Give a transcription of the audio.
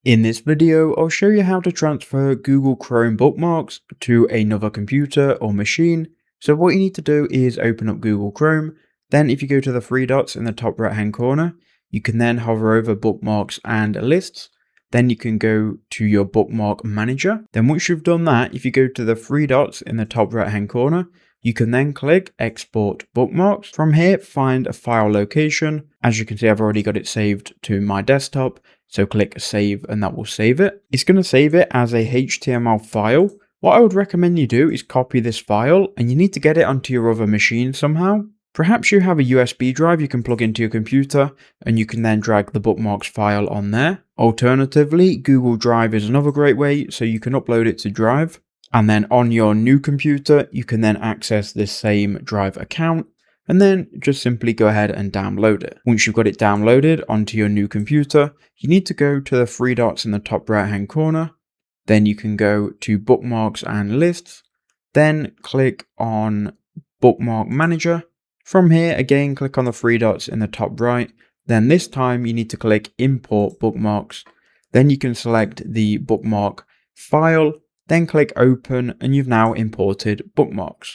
In this video, I'll show you how to transfer Google Chrome bookmarks to another computer or machine. So what you need to do is open up Google Chrome. Then if you go to the three dots in the top right hand corner, you can then hover over bookmarks and lists. Then you can go to your bookmark manager. Then once you've done that, if you go to the three dots in the top right hand corner, you can then click export bookmarks. From here, find a file location. As you can see, I've already got it saved to my desktop. So click save and that will save it. It's going to save it as a HTML file. What I would recommend you do is copy this file, and you need to get it onto your other machine somehow. Perhaps you have a USB drive you can plug into your computer and you can then drag the bookmarks file on there. Alternatively, Google Drive is another great way, so you can upload it to Drive. And then on your new computer, you can then access this same Drive account and then just simply go ahead and download it. Once you've got it downloaded onto your new computer, you need to go to the three dots in the top right hand corner. Then you can go to bookmarks and lists, then click on bookmark manager. From here, again, click on the three dots in the top right. Then this time you need to click import bookmarks. Then you can select the bookmark file, then click open, and you've now imported bookmarks.